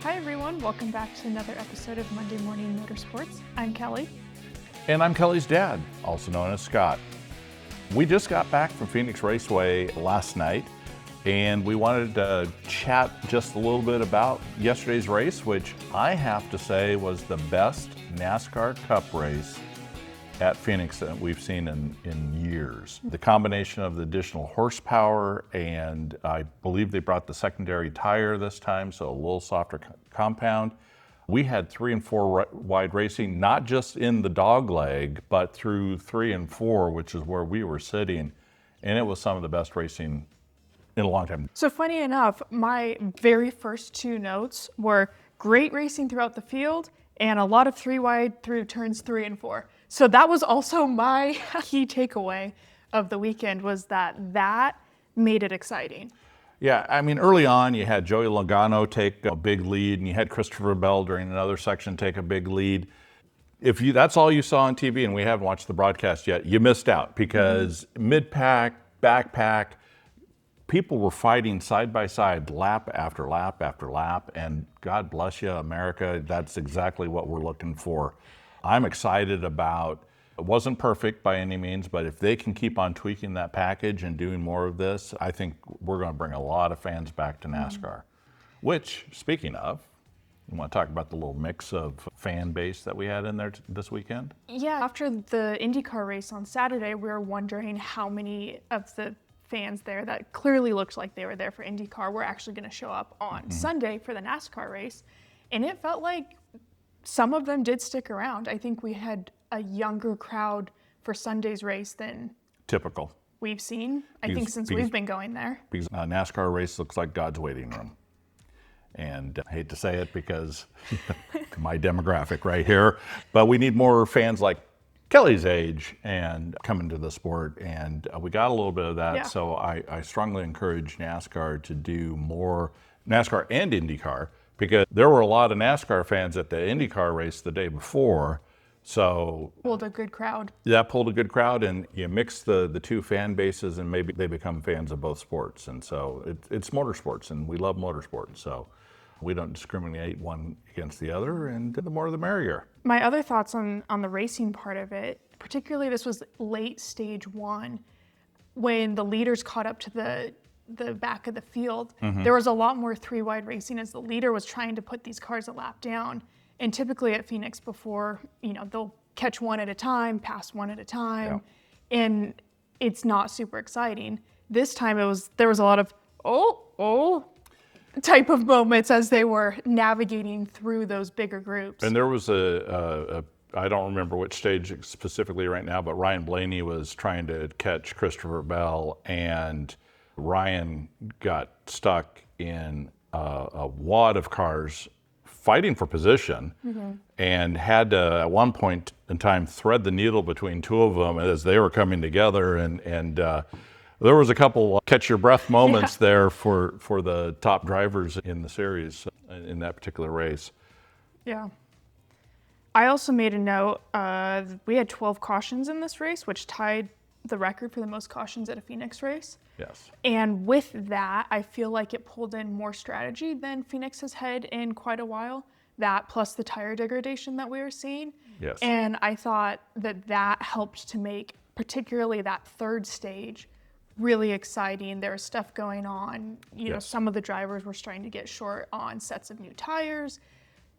Hi everyone, welcome back to another episode of Monday Morning Motorsports. I'm Kelly. And I'm Kelly's dad, also known as Scott. We just got back from Phoenix Raceway last night, and we wanted to chat just a little bit about yesterday's race, which I have to say was the best NASCAR Cup race at Phoenix that we've seen in years. The combination of the additional horsepower, and I believe they brought the secondary tire this time, so a little softer compound. We had 3 and 4 wide racing, not just in the dog leg, but through 3 and 4, which is where we were sitting, and it was some of the best racing in a long time. So funny enough, my very first 2 notes were great racing throughout the field and a lot of 3 wide through turns 3 and 4. So that was also my key takeaway of the weekend, was that made it exciting. Yeah, I mean, early on, you had Joey Logano take a big lead, and you had Christopher Bell during another section take a big lead. If that's all you saw on TV, and we haven't watched the broadcast yet, you missed out, because mid-pack, backpack, people were fighting side by side, lap after lap after lap, and God bless you, America, that's exactly what we're looking for. I'm excited about, it wasn't perfect by any means, but if they can keep on tweaking that package and doing more of this, I think we're going to bring a lot of fans back to NASCAR. Which, speaking of, you want to talk about the little mix of fan base that we had in there this weekend? Yeah, after the IndyCar race on Saturday, we were wondering how many of the fans there that clearly looked like they were there for IndyCar were actually going to show up on Sunday for the NASCAR race. And it felt like some of them did stick around. I think we had a younger crowd for Sunday's race than typical we've seen, I think, since we've been going there. Because a NASCAR race looks like God's waiting room. And I hate to say it because my demographic right here, but we need more fans like Kelly's age and coming to the sport, and we got a little bit of that. Yeah. So I strongly encourage NASCAR to do more, NASCAR and IndyCar, because there were a lot of NASCAR fans at the IndyCar race the day before. So pulled a good crowd. That pulled a good crowd, and you mix the 2 fan bases, and maybe they become fans of both sports. And so it's motorsports, and we love motorsports. So we don't discriminate one against the other, and the more the merrier. My other thoughts on the racing part of it, particularly this was late stage 1, when the leaders caught up to the back of the field. There was a lot more 3 wide racing as the leader was trying to put these cars a lap down. And typically at Phoenix before, they'll catch one at a time, pass one at a time, and it's not super exciting. This time there was a lot of oh type of moments as they were navigating through those bigger groups. And there was I don't remember which stage specifically right now, but Ryan Blaney was trying to catch Christopher Bell, and Ryan got stuck in a wad of cars fighting for position, and had to, at one point in time, thread the needle between 2 of them as they were coming together, and there was a couple catch your breath moments there for the top drivers in the series in that particular race. Yeah. I also made a note, we had 12 cautions in this race, which tied the record for the most cautions at a Phoenix race. Yes. And with that, I feel like it pulled in more strategy than Phoenix has had in quite a while. That plus the tire degradation that we were seeing. Yes. And I thought that helped to make particularly that 3rd stage really exciting. There was stuff going on. You know, some of the drivers were starting to get short on sets of new tires,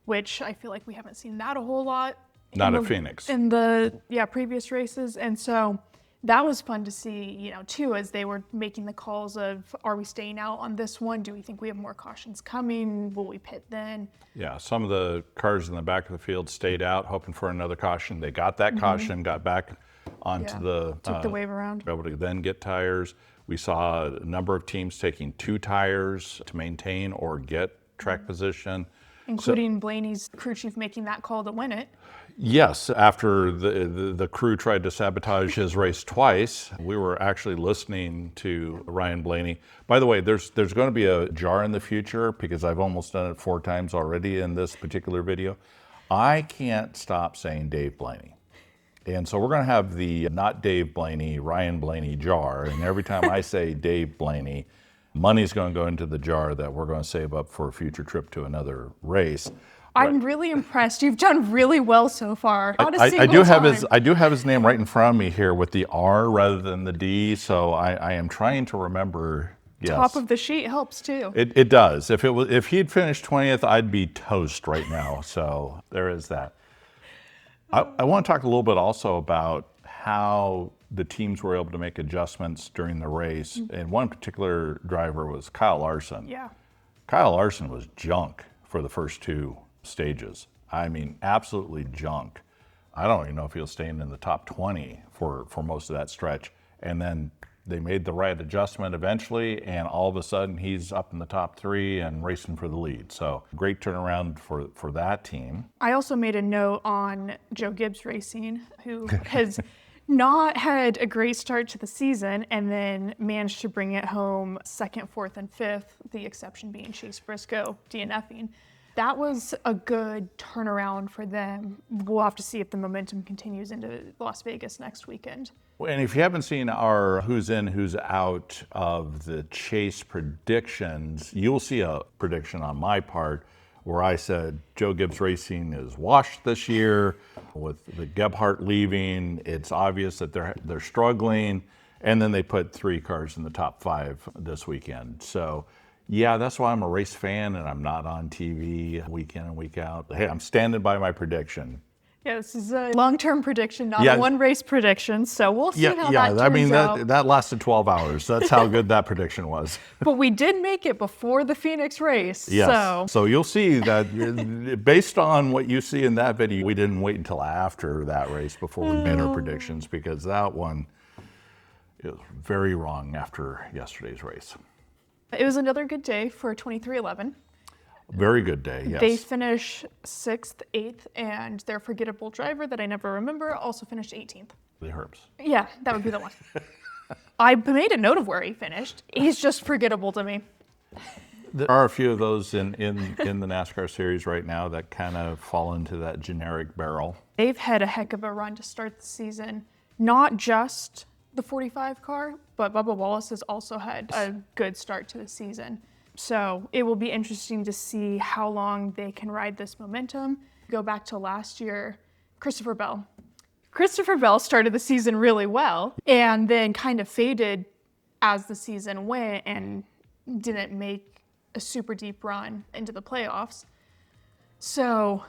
which I feel like we haven't seen that a whole lot. Not at Phoenix. In the previous races. And so that was fun to see, too, as they were making the calls of, are we staying out on this one? Do we think we have more cautions coming? Will we pit then? Yeah, some of the cars in the back of the field stayed out, hoping for another caution. They got that caution, got back onto took the wave around. Able to then get tires. We saw a number of teams taking 2 tires to maintain or get track position. Including Blaney's crew chief making that call to win it. Yes, after the crew tried to sabotage his race twice, we were actually listening to Ryan Blaney. By the way, there's going to be a jar in the future, because I've almost done it 4 times already in this particular video. I can't stop saying Dave Blaney. And so we're going to have the not Dave Blaney, Ryan Blaney jar. And every time I say Dave Blaney, money's going to go into the jar that we're going to save up for a future trip to another race. I'm really impressed. You've done really well so far. Not a I single do have time. his I do have his name right in front of me here with the R rather than the D. So I am trying to remember. Yes. Top of the sheet helps too. It does. If he'd finished 20th, I'd be toast right now. So there is that. I want to talk a little bit also about how the teams were able to make adjustments during the race. And one particular driver was Kyle Larson. Yeah. Kyle Larson was junk for the first two stages. I mean, absolutely junk. I don't even know if he was staying in the top 20 for most of that stretch. And then they made the right adjustment eventually, and all of a sudden he's up in the top 3 and racing for the lead. So great turnaround for that team. I also made a note on Joe Gibbs Racing, who has not had a great start to the season and then managed to bring it home 2nd, 4th, and 5th, the exception being Chase Briscoe DNFing. That was a good turnaround for them. We'll have to see if the momentum continues into Las Vegas next weekend. And if you haven't seen our who's in, who's out of the Chase predictions, you'll see a prediction on my part where I said Joe Gibbs Racing is washed this year. With the Gebhardt leaving, it's obvious that they're struggling. And then they put 3 cars in the top 5 this weekend. So yeah, that's why I'm a race fan and I'm not on TV week in and week out. Hey, I'm standing by my prediction. Yeah, this is a long-term prediction, not a one-race prediction, so we'll see how that turns I mean, out. that lasted 12 hours. That's how good that prediction was. But we did make it before the Phoenix race, Yes. So you'll see that based on what you see in that video, we didn't wait until after that race before we made our predictions, because that one is very wrong after yesterday's race. It was another good day for 2311. Very good day, yes. They finish 6th, 8th, and their forgettable driver that I never remember also finished 18th. The Herbs. Yeah, that would be the one. I made a note of where he finished. He's just forgettable to me. There are a few of those in the NASCAR series right now that kind of fall into that generic barrel. They've had a heck of a run to start the season. Not just the 45 car, but Bubba Wallace has also had a good start to the season. So it will be interesting to see how long they can ride this momentum. Go back to last year, Christopher Bell. Christopher Bell started the season really well and then kind of faded as the season went and didn't make a super deep run into the playoffs. So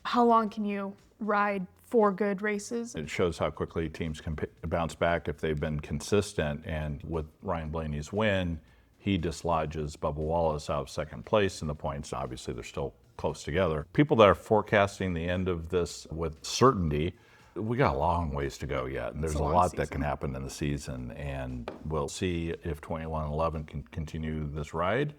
how long can you ride 4 good races? It shows how quickly teams can bounce back if they've been consistent. And with Ryan Blaney's win, he dislodges Bubba Wallace out of 2nd place in the points. Obviously, they're still close together. People that are forecasting the end of this with certainty, we got a long ways to go yet. And there's a lot that can happen in the season. And we'll see if 2111 can continue this ride.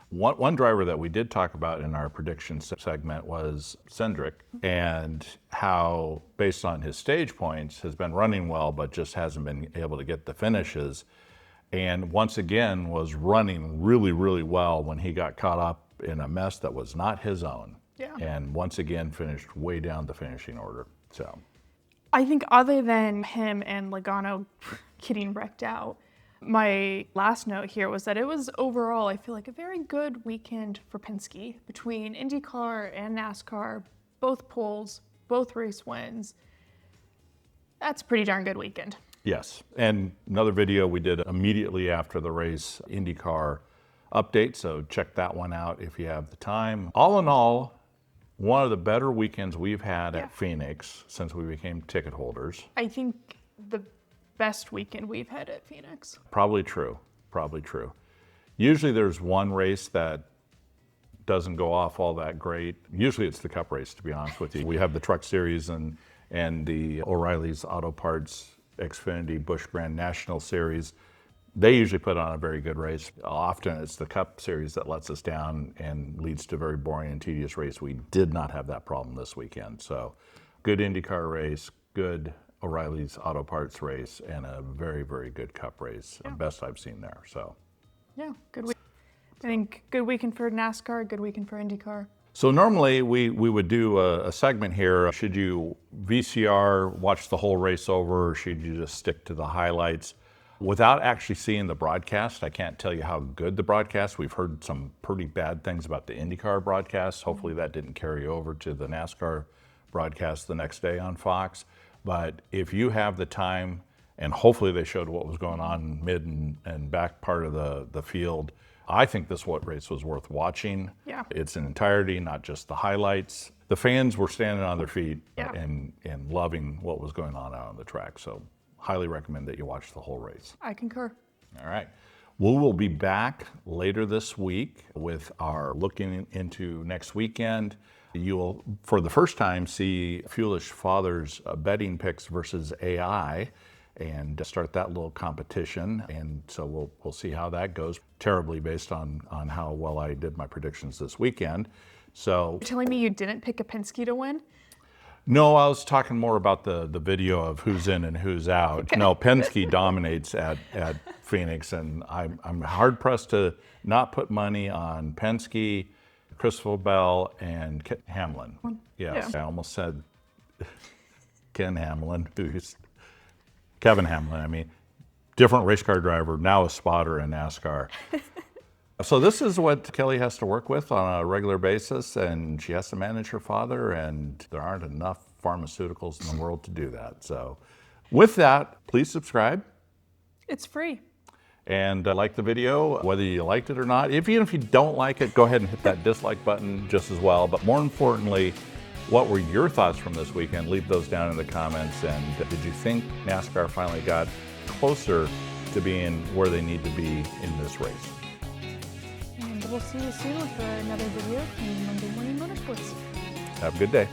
One driver that we did talk about in our prediction segment was Cindric, and how, based on his stage points, has been running well, but just hasn't been able to get the finishes. And once again was running really, really well when he got caught up in a mess that was not his own. Yeah. And once again finished way down the finishing order. So I think other than him and Logano getting wrecked out, my last note here was that it was overall, I feel like, a very good weekend for Penske. Between IndyCar and NASCAR, both poles, both race wins. That's a pretty darn good weekend. yes. And another video we did immediately after the race, IndyCar update. So check that one out if you have the time. All in all, one of the better weekends we've had at Phoenix since we became ticket holders. I think the best weekend we've had at Phoenix. Probably true. Probably true. Usually there's one race that doesn't go off all that great. Usually it's the Cup race, to be honest with you. We have the Truck Series and the O'Reilly's Auto Parts Xfinity Busch Grand National Series. They usually put on a very good race. Often it's the Cup Series that lets us down and leads to a very boring and tedious race. We did not have that problem this weekend. So good IndyCar race, good O'Reilly's Auto Parts race, and a very, very good Cup race. The best I've seen there. So Yeah, good week. I think good weekend for NASCAR, good weekend for IndyCar. So normally we would do a segment here. Should you VCR, watch the whole race over, or should you just stick to the highlights? Without actually seeing the broadcast, I can't tell you how good the broadcast. We've heard some pretty bad things about the IndyCar broadcast. Hopefully that didn't carry over to the NASCAR broadcast the next day on Fox. But if you have the time, and hopefully they showed what was going on mid and back part of the field, I think this race was worth watching. Yeah. It's in entirety, not just the highlights. The fans were standing on their feet and loving what was going on out on the track. So highly recommend that you watch the whole race. I concur. All right. We will be back later this week with our looking into next weekend. You will, for the first time, see Foolish Father's betting picks versus AI and start that little competition. And so we'll see how that goes, terribly based on how well I did my predictions this weekend. So You're telling me you didn't pick a Penske to win? no, I was talking more about the video of who's in and who's out. Okay. No, Penske dominates at Phoenix, and I'm hard pressed to not put money on Penske, Christopher Bell, and Hamlin. Yes, Yeah. I almost said Ken Hamlin, who's Kevin Hamlin. I mean, different race car driver, now a spotter in NASCAR. So this is what Kelly has to work with on a regular basis, and she has to manage her father, and there aren't enough pharmaceuticals in the world to do that. So with that, please subscribe It's free. and like the video, whether you liked it or not. Even if you don't like it, go ahead and hit that dislike button just as well. But more importantly, what were your thoughts from this weekend? Leave those down in the comments. And did you think NASCAR finally got closer to being where they need to be in this race? And we'll see you soon with another video from Monday Morning Motorsports. Have a good day.